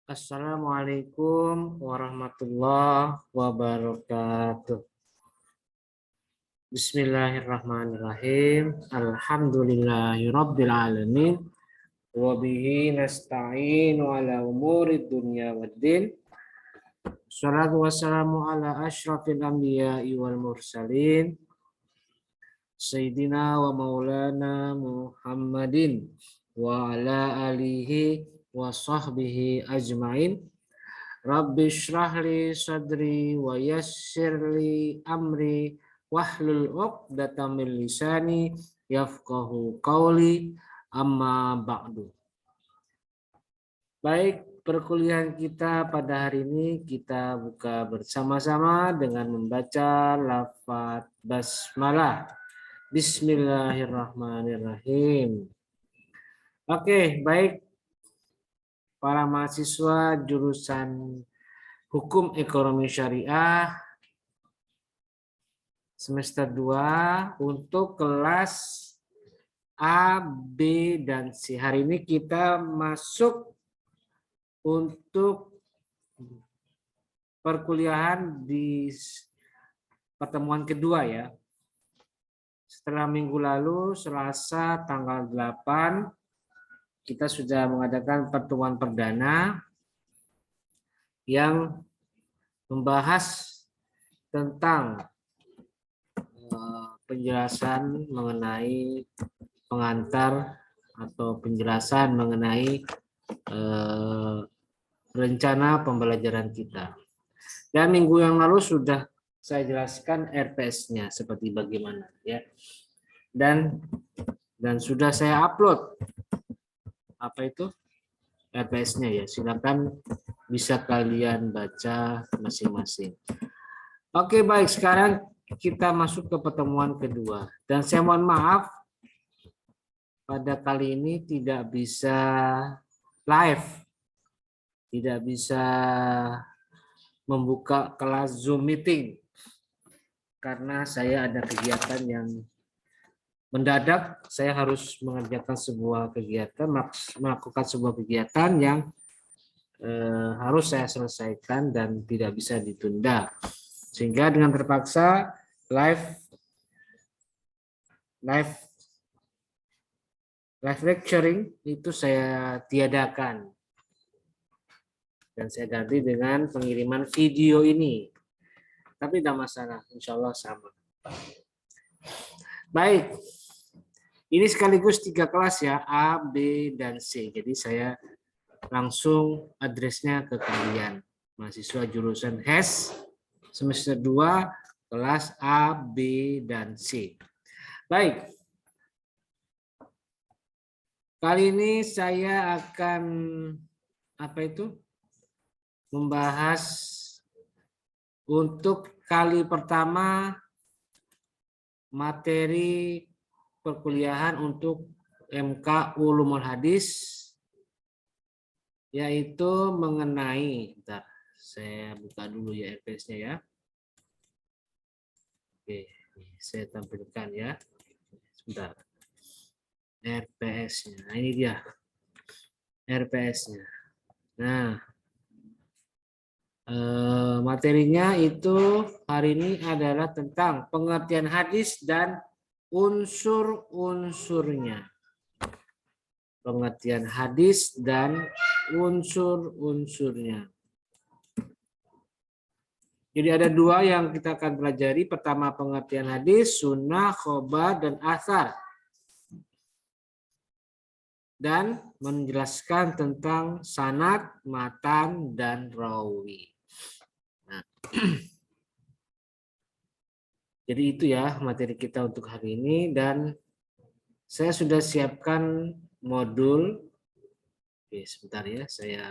Assalamualaikum warahmatullahi wabarakatuh. Bismillahirrahmanirrahim. Alhamdulillahirabbil alamin. Wa bihi nasta'inu ala umuri dunya waddin. Wassalatu wassalamu ala asyrafil anbiya'i wal mursalin. Sayyidina wa maulana Muhammadin wa ala alihi wa sahbihi ajmain. Rabbi shrahli sadri wa yassirli amri wahlul 'uqdatam min lisani yafqahu qawli amma ba'du. Baik, perkuliahan kita pada hari ini kita buka bersama-sama dengan membaca lafaz basmalah. Bismillahirrahmanirrahim. Oke, baik para mahasiswa jurusan Hukum Ekonomi Syariah semester 2 untuk kelas A, B, dan C. Hari ini kita masuk untuk perkuliahan di pertemuan kedua ya. Setelah minggu lalu, Selasa tanggal 8, kita sudah mengadakan pertemuan perdana yang membahas tentang penjelasan mengenai pengantar atau penjelasan mengenai rencana pembelajaran kita. Dan minggu yang lalu sudah saya jelaskan RPS-nya seperti bagaimana ya. Dan sudah saya upload apa itu RPS-nya ya. Silakan bisa kalian baca masing-masing. Oke, baik, sekarang kita masuk ke pertemuan kedua. Dan saya mohon maaf pada kali ini tidak bisa live. Tidak bisa membuka kelas Zoom meeting karena saya ada kegiatan yang mendadak. Saya harus mengerjakan sebuah kegiatan, melakukan sebuah kegiatan yang harus saya selesaikan dan tidak bisa ditunda. Sehingga dengan terpaksa live lecturing itu saya tiadakan. Dan saya ganti dengan pengiriman video ini. Tapi tidak masalah, insya Allah sama. Baik, ini sekaligus 3 kelas ya, A, B, dan C. Jadi saya langsung addressnya ke kalian. Mahasiswa jurusan HES, semester 2, kelas A, B, dan C. Baik. Kali ini saya akan membahas untuk kali pertama materi perkuliahan untuk MK Ulumul Hadis, yaitu mengenai, bentar, saya buka dulu ya RPS-nya ya. Oke, saya tampilkan ya. Sebentar. RPS-nya. Nah, ini dia. RPS-nya. Nah, materinya itu hari ini adalah tentang pengertian hadis dan unsur-unsurnya. Pengertian hadis dan unsur-unsurnya. Jadi ada 2 yang kita akan pelajari. Pertama pengertian hadis, sunnah, khobar, dan athar. Dan menjelaskan tentang sanad, matan, dan rawi. Nah, jadi itu ya materi kita untuk hari ini, dan saya sudah siapkan modul. Oke, sebentar ya, saya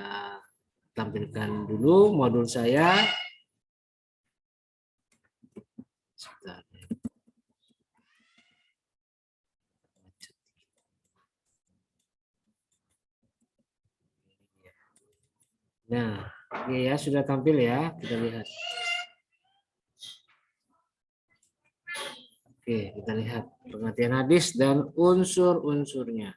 tampilkan dulu modul saya. Sebentar. Nah, ini ya sudah tampil ya, kita lihat. Oke, kita lihat pengertian hadis dan unsur-unsurnya.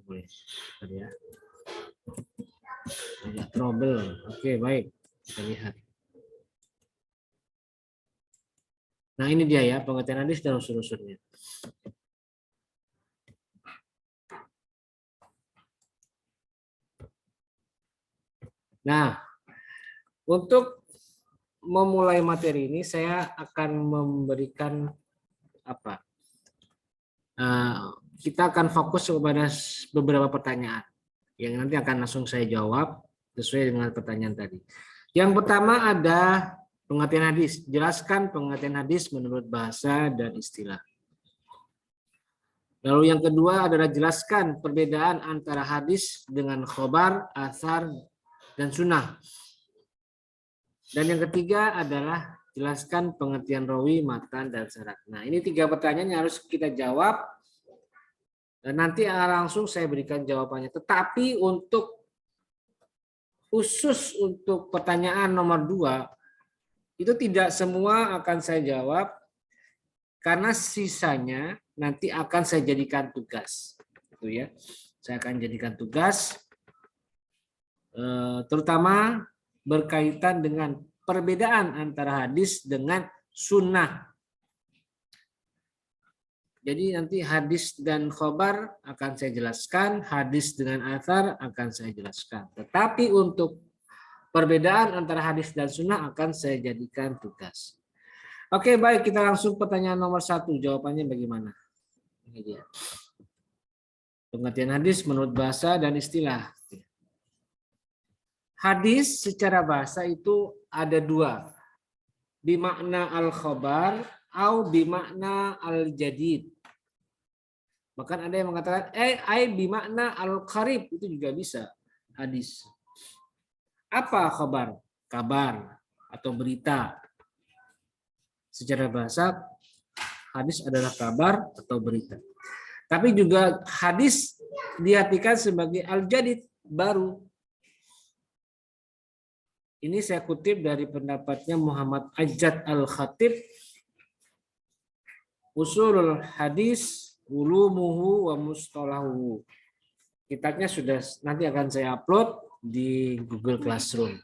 boleh. Tadi ya. Agak trouble. Oke, baik. Kita lihat. Nah, ini dia ya, pengertian hadis dan unsur-unsurnya. Nah, untuk memulai materi ini saya akan memberikan apa? Kita akan fokus kepada beberapa pertanyaan yang nanti akan langsung saya jawab sesuai dengan pertanyaan tadi. Yang pertama ada pengertian hadis. Jelaskan pengertian hadis menurut bahasa dan istilah. Lalu yang kedua adalah jelaskan perbedaan antara hadis dengan khobar, athar, dan sunnah. Dan yang ketiga adalah jelaskan pengertian rawi, matan, dan syarat. Nah, ini 3 pertanyaan yang harus kita jawab. Dan nanti langsung saya berikan jawabannya. Tetapi untuk khusus untuk pertanyaan nomor 2, itu tidak semua akan saya jawab. Karena sisanya nanti akan saya jadikan tugas. Gitu ya. Saya akan jadikan tugas. Terutama berkaitan dengan perbedaan antara hadis dengan sunnah. Jadi nanti hadis dan khobar akan saya jelaskan, hadis dengan athar akan saya jelaskan. Tetapi untuk perbedaan antara hadis dan sunnah akan saya jadikan tugas. Oke, baik, kita langsung pertanyaan nomor 1. Jawabannya bagaimana? Ini dia. Pengertian hadis menurut bahasa dan istilah. Hadis secara bahasa itu ada 2. Bimakna al-khobar atau bimakna al-jadid. Bahkan ada yang mengatakan bimakna al-qarib, itu juga bisa hadis. Apa khobar? Kabar atau berita. Secara bahasa hadis adalah kabar atau berita. Tapi juga hadis diartikan sebagai al-jadid, baru. Ini saya kutip dari pendapatnya Muhammad Ajad Al-Khatib, Usulul Hadis, Ulumuhu wa Mustalahu. Kitabnya sudah nanti akan saya upload di Google Classroom.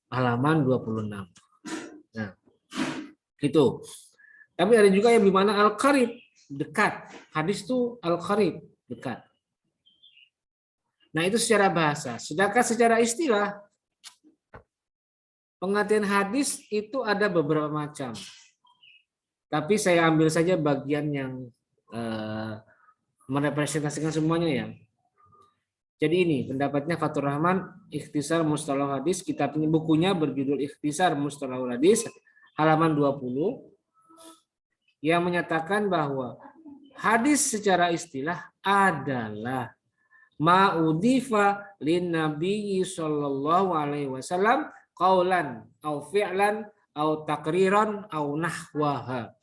Halaman 26. Nah, itu. Tapi ada juga yang dimana Al-Qarib, dekat. Hadis itu Al-Qarib, dekat. Nah, itu secara bahasa. Sedangkan secara istilah, pengertian hadis itu ada beberapa macam. Tapi saya ambil saja bagian yang merepresentasikan semuanya ya. Jadi ini pendapatnya Fathur Rahman, Ikhtisar Mustalah Hadis, kitab ini bukunya berjudul Ikhtisar Mustalah Hadis, halaman 20, yang menyatakan bahwa hadis secara istilah adalah ma'udifa lin Nabi sallallahu alaihi wasallam qaulan au fi'lan au takriran au nahwaha.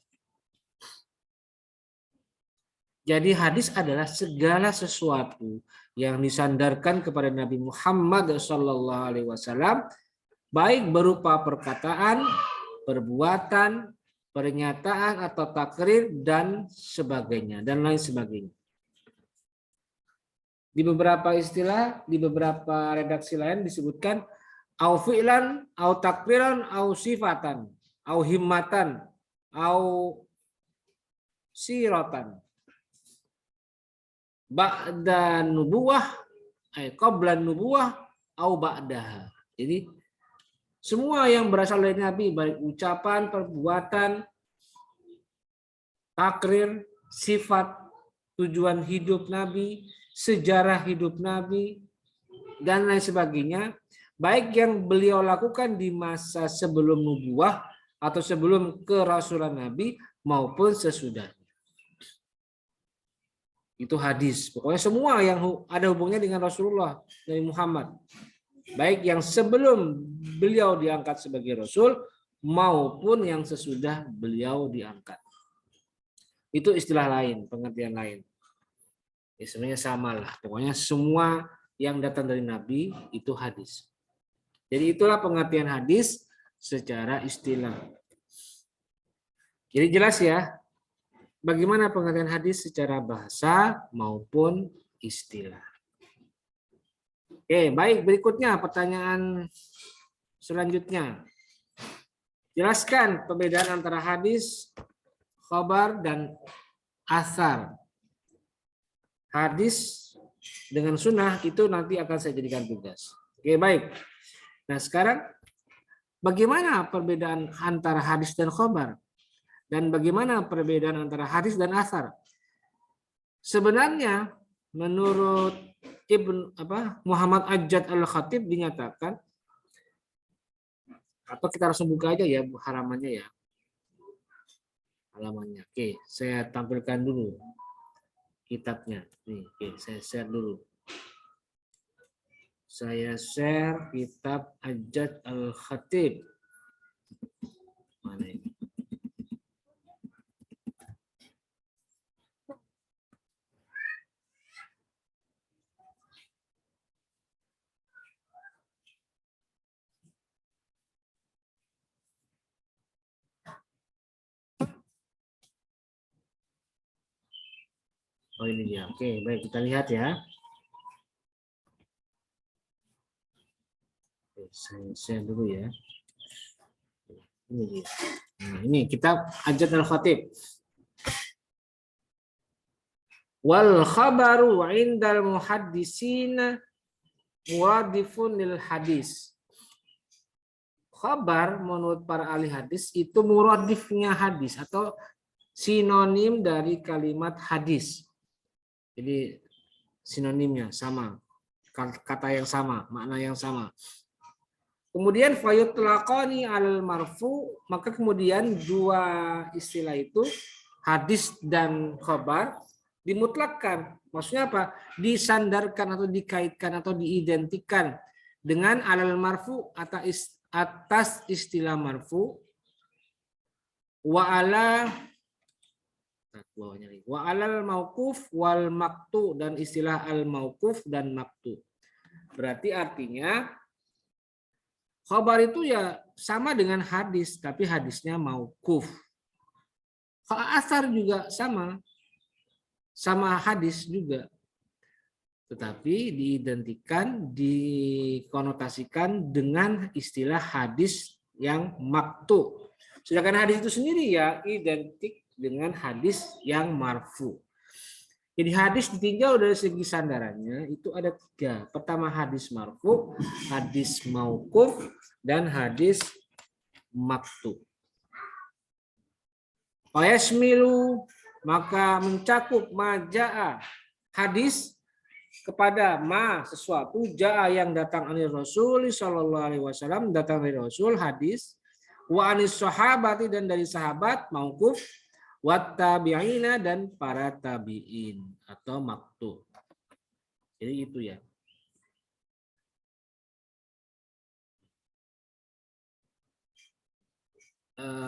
Jadi hadis adalah segala sesuatu yang disandarkan kepada Nabi Muhammad sallallahu alaihi wasallam, baik berupa perkataan, perbuatan, pernyataan atau takrir dan sebagainya dan lain sebagainya. Di beberapa istilah, di beberapa redaksi lain disebutkan au fi'lan, au takriran, au sifatan, au himmatan, au siratan. Ba'da nubuwah, qabla nubuwah, au ba'daha. Jadi semua yang berasal dari Nabi, baik ucapan, perbuatan, takrir, sifat, tujuan hidup Nabi, sejarah hidup Nabi, dan lain sebagainya, baik yang beliau lakukan di masa sebelum nubuah atau sebelum kerasulan Nabi maupun sesudahnya. Itu hadis. Pokoknya semua yang ada hubungannya dengan Rasulullah dari Muhammad. Baik yang sebelum beliau diangkat sebagai Rasul maupun yang sesudah beliau diangkat. Itu istilah lain, pengertian lain. Ya, sebenarnya sama lah. Pokoknya semua yang datang dari Nabi itu hadis. Jadi itulah pengertian hadis secara istilah. Jadi jelas ya. bagaimana pengertian hadis secara bahasa maupun istilah. Oke, baik, berikutnya pertanyaan selanjutnya. Jelaskan perbedaan antara hadis, khabar, dan asar. Hadis dengan sunnah itu nanti akan saya jadikan tugas. Oke, baik. Nah, sekarang bagaimana perbedaan antara hadis dan khabar? Dan bagaimana perbedaan antara hadis dan asar? Sebenarnya menurut Muhammad Ajjad Al-Khatib dinyatakan, atau kita langsung buka aja ya halamannya ya. Halamannya. Oke, saya tampilkan dulu kitabnya. Nih, oke, saya share dulu. Saya share kitab Ajjad Al-Khatib. Mana ini? Oh, ini dia. Oke, baik, kita lihat ya. Oke, saya share dulu ya. Ini dia. Nah, ini kitab Ajjad Al-Khatib. Wal khabaru indal muhaddisina muradifun lil hadis. Khabar menurut para ahli hadis itu muradifnya hadis atau sinonim dari kalimat hadis. Jadi sinonimnya sama, kata yang sama, makna yang sama. Kemudian fayutlaqani al marfu, maka kemudian dua istilah itu hadis dan khabar dimutlakkan. Maksudnya apa? Disandarkan atau dikaitkan atau diidentikan dengan alal marfu atas istilah marfu wa alal mauquf wal maktu, dan istilah al mauquf dan maktu. Berarti artinya khabar itu ya sama dengan hadis, tapi hadisnya mauquf. Asar juga sama hadis juga, tetapi diidentikan, dikonotasikan dengan istilah hadis yang maktu. Sedangkan hadis itu sendiri ya identik dengan hadis yang marfu. Jadi hadis ditinjau dari segi sandarannya itu ada 3. Pertama hadis marfu, hadis mauquf, dan hadis maktu. Wayasmilu, maka mencakup majaa, hadis kepada ma, sesuatu, jaa yang datang dari Rasul sallallahu alaihi wasallam, datang dari Rasul, hadis, wa anis sahabati, dan dari sahabat, mauquf, wat tabi'ina, dan para tabi'in atau maktu. Jadi itu ya.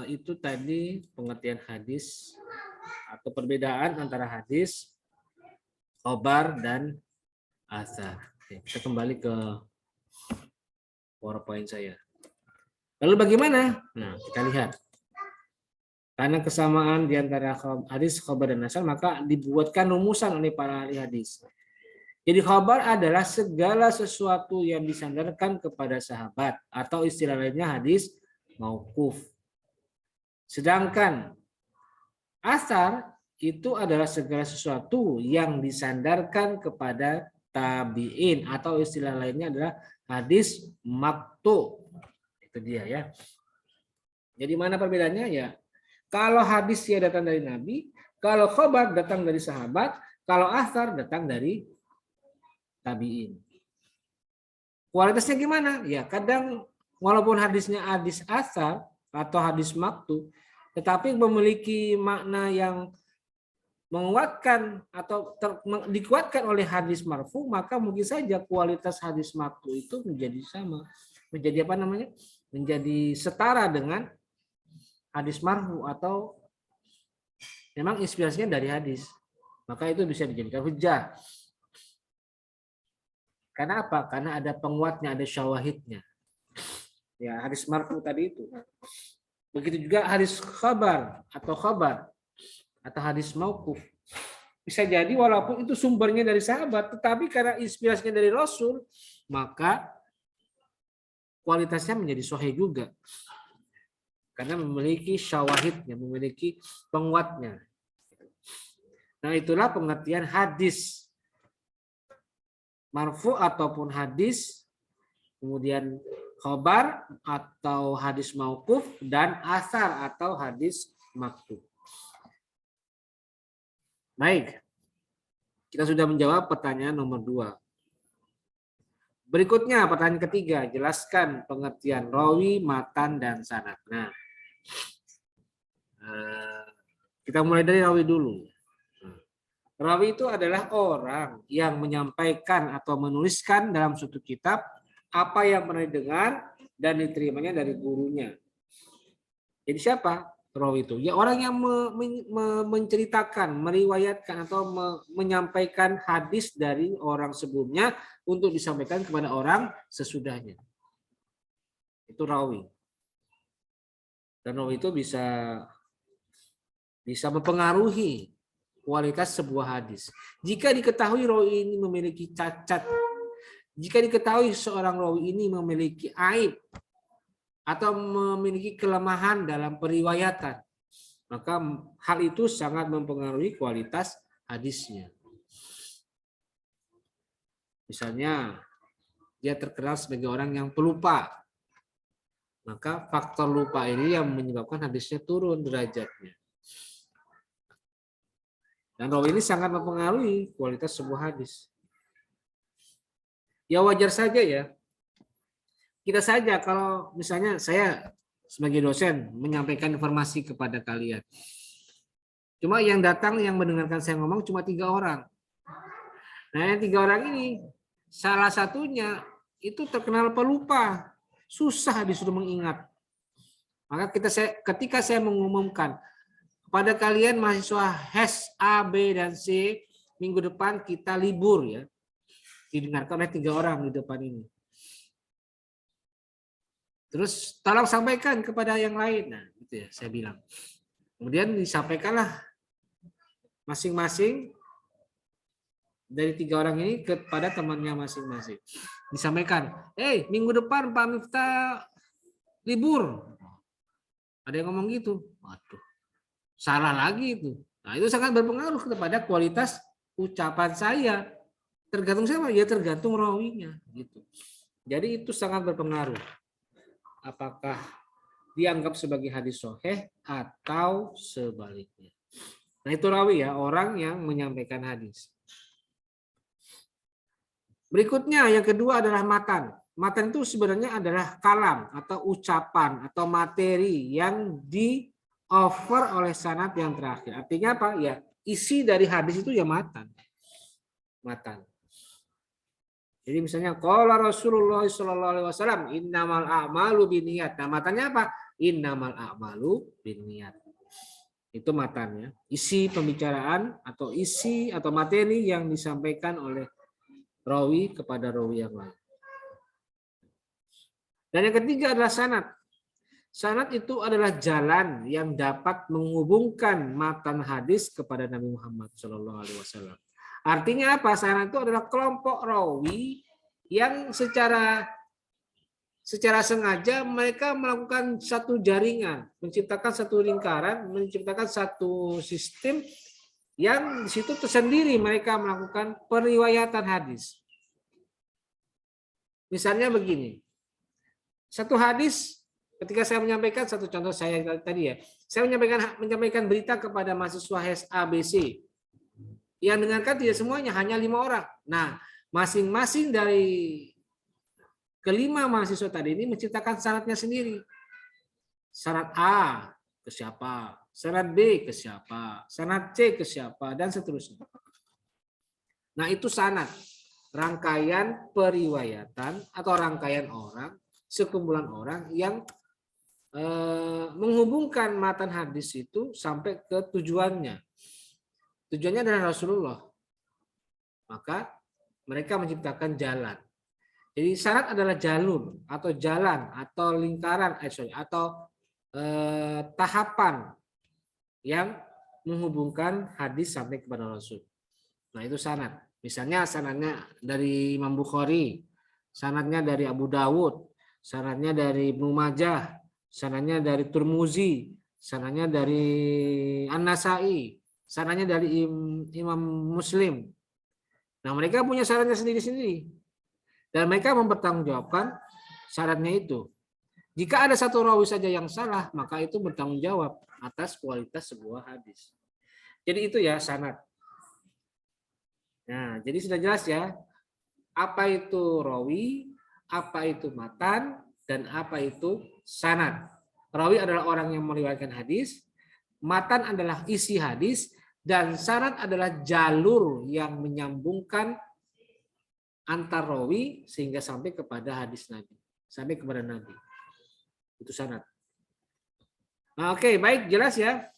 Itu tadi pengertian hadis atau perbedaan antara hadis, khabar, dan asar. Kita kembali ke PowerPoint saya. Lalu bagaimana? Nah, kita lihat. Karena kesamaan di antara hadis, khabar, dan asar, maka dibuatkan rumusan oleh para ahli hadis. Jadi khabar adalah segala sesuatu yang disandarkan kepada sahabat, atau istilah lainnya hadis mauquf. Sedangkan asar itu adalah segala sesuatu yang disandarkan kepada tabi'in, atau istilah lainnya adalah hadis maktu. Itu dia ya. Jadi mana perbedaannya ya? Kalau hadis ya datang dari Nabi, kalau khabar datang dari sahabat, kalau asar datang dari tabi'in. Kualitasnya gimana? Ya kadang walaupun hadisnya hadis asar atau hadis maktu, tetapi memiliki makna yang menguatkan atau dikuatkan oleh hadis marfu, maka mungkin saja kualitas hadis maktu itu menjadi sama, menjadi apa namanya? Menjadi setara dengan hadis marfu, atau memang inspirasinya dari hadis. Maka itu bisa dijadikan hujjah. Karena apa? Karena ada penguatnya, ada syawahidnya. Ya, hadis marfu tadi itu. Begitu juga hadis khabar atau khabar. atau hadis mauquf. Bisa jadi walaupun itu sumbernya dari sahabat, tetapi karena inspirasinya dari Rasul, maka kualitasnya menjadi sahih juga. Karena memiliki syawahidnya, memiliki penguatnya. Nah, itulah pengertian hadis marfu ataupun hadis, kemudian khobar atau hadis mauquf, dan asar atau hadis maktub. Baik, kita sudah menjawab pertanyaan nomor 2. Berikutnya pertanyaan ketiga, jelaskan pengertian rawi, matan, dan sanad. Nah, kita mulai dari rawi dulu. Rawi itu adalah orang yang menyampaikan atau menuliskan dalam suatu kitab apa yang pernah didengar dan diterimanya dari gurunya. Jadi siapa rawi itu? Ya orang yang menceritakan, meriwayatkan atau menyampaikan hadis dari orang sebelumnya untuk disampaikan kepada orang sesudahnya. Itu rawi. Dan rawi itu bisa mempengaruhi kualitas sebuah hadis. Jika diketahui rawi ini memiliki cacat, jika diketahui seorang rawi ini memiliki aib atau memiliki kelemahan dalam periwayatan, maka hal itu sangat mempengaruhi kualitas hadisnya. Misalnya, dia terkenal sebagai orang yang pelupa, maka faktor lupa ini yang menyebabkan hadisnya turun derajatnya. Dan rawi ini sangat mempengaruhi kualitas sebuah hadis. Ya wajar saja ya. Kita saja kalau misalnya saya sebagai dosen menyampaikan informasi kepada kalian. Cuma yang datang, yang mendengarkan saya ngomong cuma 3 orang. Nah yang 3 orang ini, salah satunya itu terkenal pelupa. Susah disuruh mengingat. Maka ketika saya mengumumkan, kepada kalian mahasiswa HES A, B, dan C, minggu depan kita libur ya. Didengarkan oleh 3 orang di depan ini. Terus tolong sampaikan kepada yang lain. Nah, gitu ya saya bilang. Kemudian disampaikanlah masing-masing dari 3 orang ini kepada temannya masing-masing. Disampaikan, minggu depan Pak Miftah libur. Ada yang ngomong gitu. Waduh, salah lagi itu. Nah, itu sangat berpengaruh kepada kualitas ucapan saya. Tergantung siapa? Ya tergantung rawinya gitu. Jadi itu sangat berpengaruh. Apakah dianggap sebagai hadis sahih atau sebaliknya. Nah, itu rawi ya, orang yang menyampaikan hadis. Berikutnya yang kedua adalah matan. Matan itu sebenarnya adalah kalam atau ucapan atau materi yang di-offer oleh sanad yang terakhir. Artinya apa? Ya, isi dari hadis itu ya matan. Matan. Jadi misalnya qala Rasulullah sallallahu alaihi wasallam innamal a'malu binniyat. Nah, matanya apa? Innamal a'malu binniyat. Itu matanya. Isi pembicaraan atau isi atau materi yang disampaikan oleh rawi kepada rawi yang lain. Dan yang ketiga adalah sanad. Sanad itu adalah jalan yang dapat menghubungkan matan hadis kepada Nabi Muhammad sallallahu alaihi wasallam. Artinya apa? Sanad itu adalah kelompok rawi yang secara sengaja mereka melakukan satu jaringan, menciptakan satu lingkaran, menciptakan satu sistem yang di situ tersendiri mereka melakukan periwayatan hadis. Misalnya begini, satu hadis ketika saya menyampaikan satu contoh saya tadi ya, saya menyampaikan berita kepada mahasiswa HES ABC. Yang dengarkan tidak semuanya, hanya 5 orang. Nah, masing-masing dari kelima mahasiswa tadi ini menciptakan syaratnya sendiri. Syarat A ke siapa, syarat B ke siapa, syarat C ke siapa, dan seterusnya. Nah, itu sanad. Rangkaian periwayatan atau rangkaian orang, sekumpulan orang yang menghubungkan matan hadis itu sampai ke tujuannya. Tujuannya adalah Rasulullah. Maka mereka menciptakan jalan. Jadi syarat adalah jalur atau jalan atau lingkaran atau tahapan yang menghubungkan hadis sampai kepada Rasul. Nah, itu sanad. Misalnya sanadnya dari Imam Bukhari, sanadnya dari Abu Dawud, sanadnya dari Ibnu Majah, sanadnya dari Turmuzi, sanadnya dari An-Nasai, sanadnya dari Imam Muslim. Nah, mereka punya sanadnya sendiri-sendiri. Dan mereka mempertanggungjawabkan syaratnya itu. Jika ada satu rawi saja yang salah, maka itu bertanggung jawab atas kualitas sebuah hadis. Jadi itu ya sanad. Nah, jadi sudah jelas ya, apa itu rawi, apa itu matan, dan apa itu sanad. Rawi adalah orang yang meriwayatkan hadis, matan adalah isi hadis, dan sanad adalah jalur yang menyambungkan antar rawi sehingga sampai kepada hadis Nabi, sampai kepada Nabi. Itu sanad. Nah, oke, baik, jelas ya.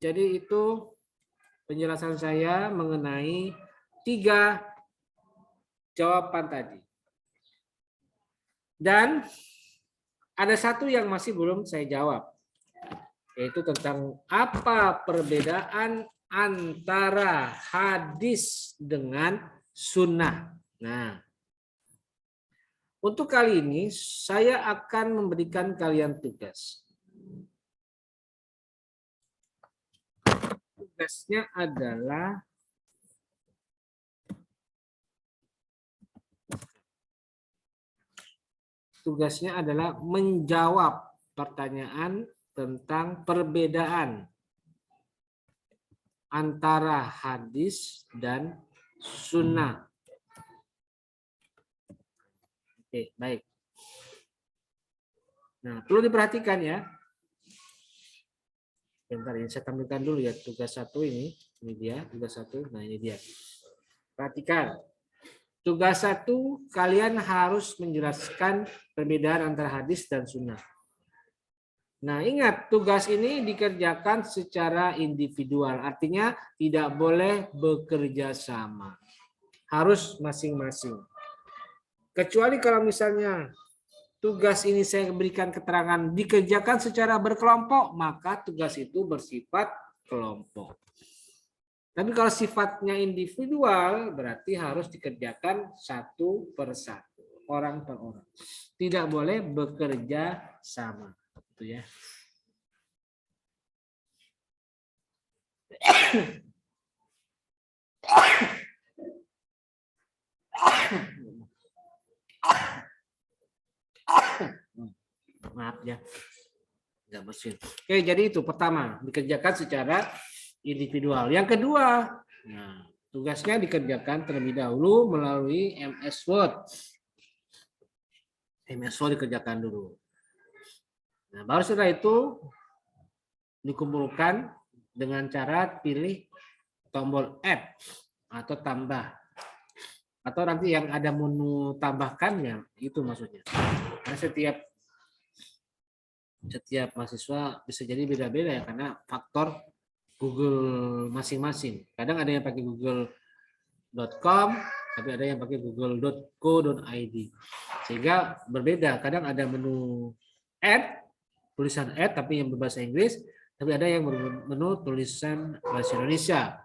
Jadi itu penjelasan saya mengenai 3 jawaban tadi. Dan ada satu yang masih belum saya jawab, yaitu tentang apa perbedaan antara hadis dengan sunnah. Nah, untuk kali ini saya akan memberikan kalian tugas. Tugasnya adalah menjawab pertanyaan tentang perbedaan antara hadis dan sunnah. Oke, baik. Nah, perlu diperhatikan ya. Bentar, ini saya tampilkan dulu ya tugas 1 ini. Ini dia tugas 1. Nah, ini dia. Perhatikan. Tugas 1, kalian harus menjelaskan perbedaan antara hadis dan sunnah. Nah, ingat, tugas ini dikerjakan secara individual. Artinya tidak boleh bekerja sama. Harus masing-masing. Kecuali kalau misalnya tugas ini saya berikan keterangan dikerjakan secara berkelompok, maka tugas itu bersifat kelompok. Tapi kalau sifatnya individual, berarti harus dikerjakan satu per satu, orang per orang. Tidak boleh bekerja sama. Itu ya. Maaf ya, nggak bersin. Oke, jadi itu pertama dikerjakan secara individual. Yang kedua, nah, tugasnya dikerjakan terlebih dahulu melalui MS Word. MS Word dikerjakan dulu. Nah, baru setelah itu dikumpulkan dengan cara pilih tombol add atau tambah. Atau nanti yang ada menu tambahkannya, itu maksudnya. Karena setiap mahasiswa bisa jadi beda-beda ya, karena faktor Google masing-masing. Kadang ada yang pakai google.com, tapi ada yang pakai google.co.id. Sehingga berbeda. Kadang ada menu add, tulisan add tapi yang berbahasa Inggris, tapi ada yang menu tulisan bahasa Indonesia,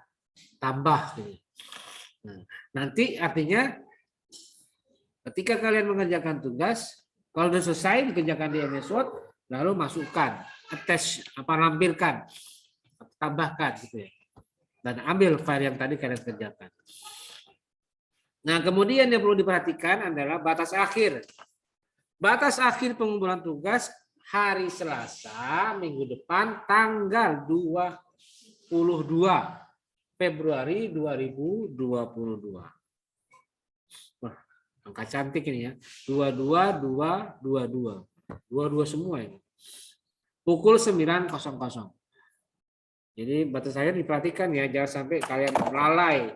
tambah. Nah, nanti artinya ketika kalian mengerjakan tugas, kalau sudah selesai dikerjakan di MS Word, lalu masukkan, attach, lampirkan, tambahkan gitu ya. Dan ambil file yang tadi kalian kerjakan. Nah, kemudian yang perlu diperhatikan adalah batas akhir. Batas akhir pengumpulan tugas hari Selasa minggu depan tanggal 22 Februari 2022. Wah, angka cantik ini ya. 22222. 22 semua ini. Pukul 9.00. Jadi batas akhir diperhatikan ya, jangan sampai kalian lalai.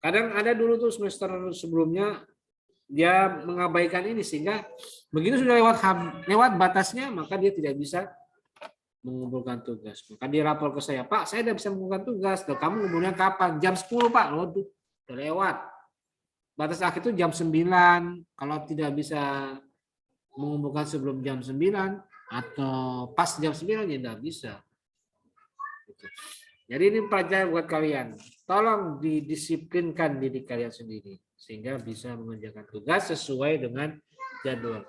Kadang ada dulu tuh semester sebelumnya dia mengabaikan ini sehingga begitu sudah lewat batasnya maka dia tidak bisa mengumpulkan tugas. Maka dia lapor ke saya, Pak, saya tidak bisa mengumpulkan tugas. Loh, kamu ngumpulnya kapan? Jam 10, Pak. Loh, udah lewat. Batas akhir itu jam 9. Kalau tidak bisa mengumpulkan sebelum jam 9 atau pas jam 9 ya tidak bisa. Jadi ini pelajaran buat kalian. Tolong didisiplinkan diri kalian sendiri sehingga bisa mengerjakan tugas sesuai dengan jadwal.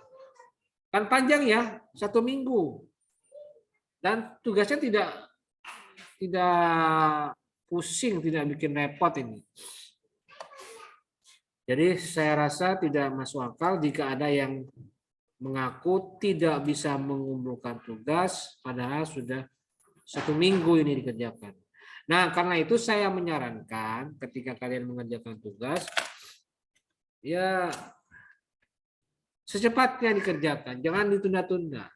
Kan panjang ya, 1 minggu. Dan tugasnya tidak pusing, tidak bikin repot ini. Jadi saya rasa tidak masuk akal jika ada yang mengaku tidak bisa mengumpulkan tugas padahal sudah 1 minggu ini dikerjakan. Nah, karena itu saya menyarankan ketika kalian mengerjakan tugas, ya secepatnya dikerjakan, jangan ditunda-tunda.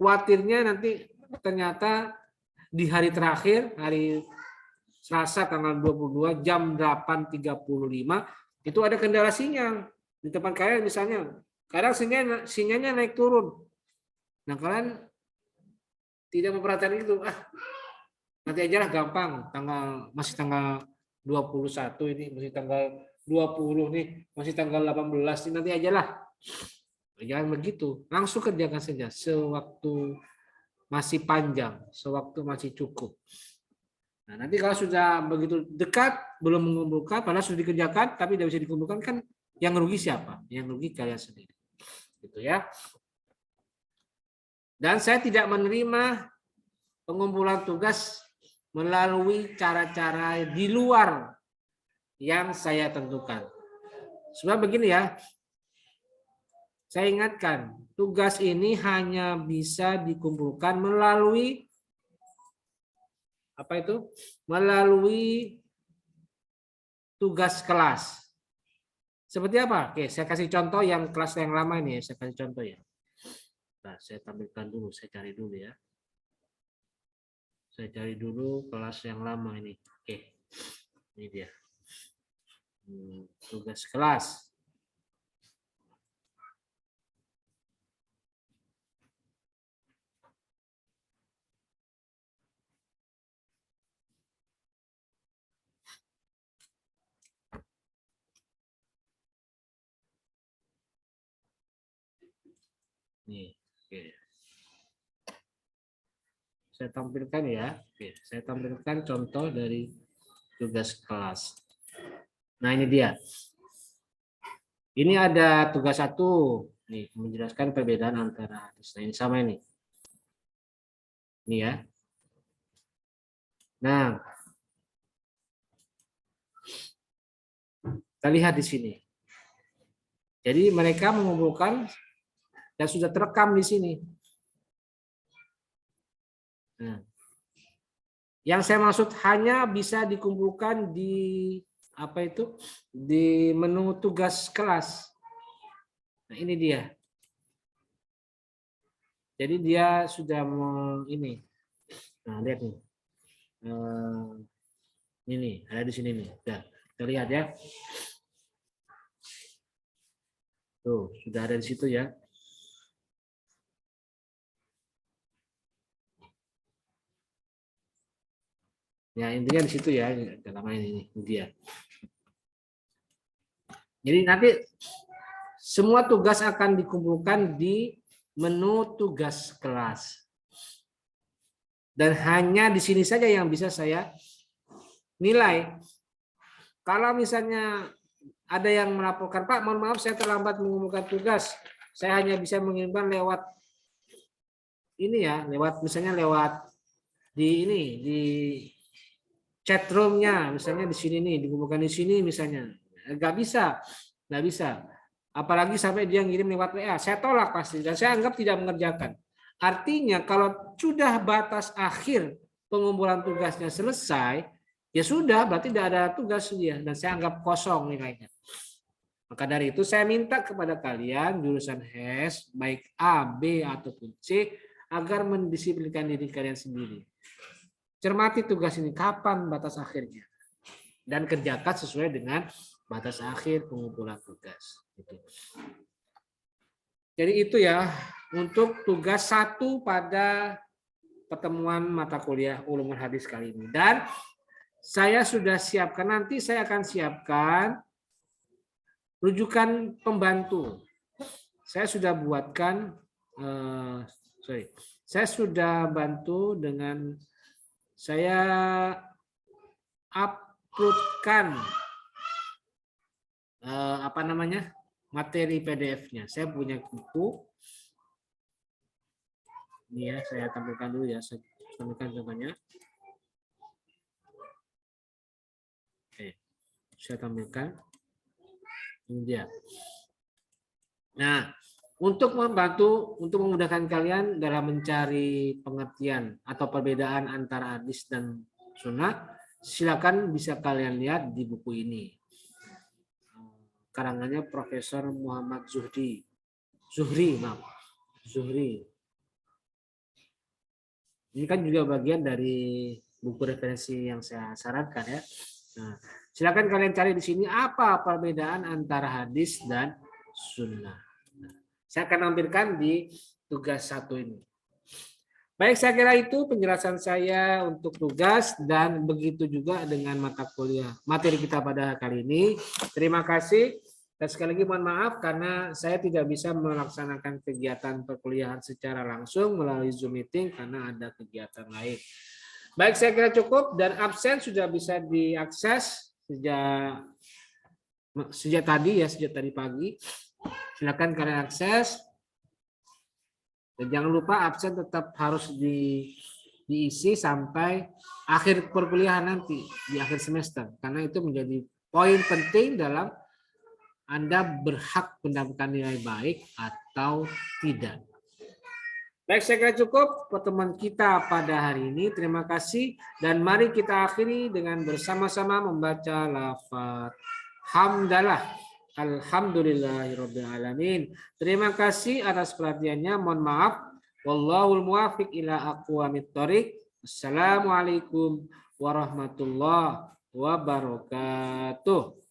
Khawatirnya nanti ternyata di hari terakhir, hari Selasa tanggal 22 jam 8.35, itu ada kendala sinyal. Di tempat kalian misalnya, kadang sinyalnya naik turun. Nah, kalian tidak memperhatikan itu. Nanti aja lah gampang, masih tanggal 21 ini, masih tanggal 20 nih, masih tanggal 18 ini, nanti aja lah. Jangan begitu, langsung kerjakan saja sewaktu masih panjang, sewaktu masih cukup. Nah, nanti kalau sudah begitu dekat, belum mengumpulkan, padahal sudah dikerjakan, tapi tidak bisa dikumpulkan, kan yang rugi siapa? Yang rugi kalian sendiri. Gitu ya. Dan saya tidak menerima pengumpulan tugas melalui cara-cara di luar yang saya tentukan. Sebab begini ya, saya ingatkan, tugas ini hanya bisa dikumpulkan melalui apa itu? Melalui tugas kelas. Seperti apa? Oke, saya kasih contoh yang kelas yang lama ini, saya kasih contoh ya. Nah, saya tampilkan dulu, saya cari dulu ya. Saya cari dulu kelas yang lama ini. Oke, ini dia. Tugas kelas. Nih, oke. Saya tampilkan ya. Oke, saya tampilkan contoh dari tugas kelas. Nah, ini dia. Ini ada tugas 1. Nih, menjelaskan perbedaan antara hadis. Nah, ini sama ini. Ini ya. Nah, kita lihat di sini. Jadi mereka mengumpulkan dan sudah terekam di sini. Nah, yang saya maksud hanya bisa dikumpulkan di apa itu? Di menu tugas kelas. Nah, ini dia. Jadi dia sudah ini. Nah, lihat nih. Ini ada di sini nih. Nah, kita lihat ya. Tuh, sudah ada di situ ya. Ya, intinya di situ ya, dalam ini dia. Jadi nanti semua tugas akan dikumpulkan di menu tugas kelas. Dan hanya di sini saja yang bisa saya nilai. Kalau misalnya ada yang melaporkan, Pak, mohon maaf saya terlambat mengumpulkan tugas. Saya hanya bisa mengirimkan lewat ini ya, misalnya lewat di ini, di chat room-nya, misalnya di sini nih, dikumpulkan di sini misalnya. Nggak bisa. Apalagi sampai dia ngirim lewat WA. Saya tolak pasti, dan saya anggap tidak mengerjakan. Artinya kalau sudah batas akhir pengumpulan tugasnya selesai, ya sudah, berarti tidak ada tugas dia, dan saya anggap kosong nilainya. Maka dari itu saya minta kepada kalian jurusan HES, baik A, B, ataupun C, agar mendisiplinkan diri kalian sendiri. Cermati tugas ini, kapan batas akhirnya. Dan kerjakan sesuai dengan batas akhir pengumpulan tugas. Jadi itu ya, untuk tugas 1 pada pertemuan mata kuliah Ulumul Hadis kali ini. Dan saya sudah siapkan, nanti saya akan siapkan rujukan pembantu. Saya sudah buatkan, saya sudah bantu dengan saya uploadkan materi PDF-nya. Saya punya buku. Ini ya, saya tampilkan dulu ya. Saya tampilkan contohnya. Oke, saya tampilkan. Ini dia. Nah, untuk memudahkan kalian dalam mencari pengertian atau perbedaan antara hadis dan sunnah, silakan bisa kalian lihat di buku ini. Karangannya Profesor Muhammad Zuhri. Ini kan juga bagian dari buku referensi yang saya sarankan ya. Nah, silakan kalian cari di sini apa perbedaan antara hadis dan sunnah. Nah, saya akan tampilkan di tugas 1 ini. Baik, saya kira itu penjelasan saya untuk tugas dan begitu juga dengan mata kuliah materi kita pada kali ini. Terima kasih. Dan sekali lagi mohon maaf karena saya tidak bisa melaksanakan kegiatan perkuliahan secara langsung melalui Zoom meeting karena ada kegiatan lain. Baik, saya kira cukup dan absen sudah bisa diakses sejak tadi pagi. Silakan kalian akses. Dan jangan lupa absen tetap harus diisi sampai akhir perkuliahan nanti di akhir semester karena itu menjadi poin penting dalam Anda berhak mendapatkan nilai baik atau tidak. Baik, saya kira cukup pertemuan kita pada hari ini. Terima kasih dan mari kita akhiri dengan bersama-sama membaca lafaz hamdalah. Alhamdulillahirabbil alamin. Terima kasih atas perhatiannya. Mohon maaf. Wallahul muwaffiq ila aqwamit thoriq. Assalamualaikum warahmatullahi wabarakatuh.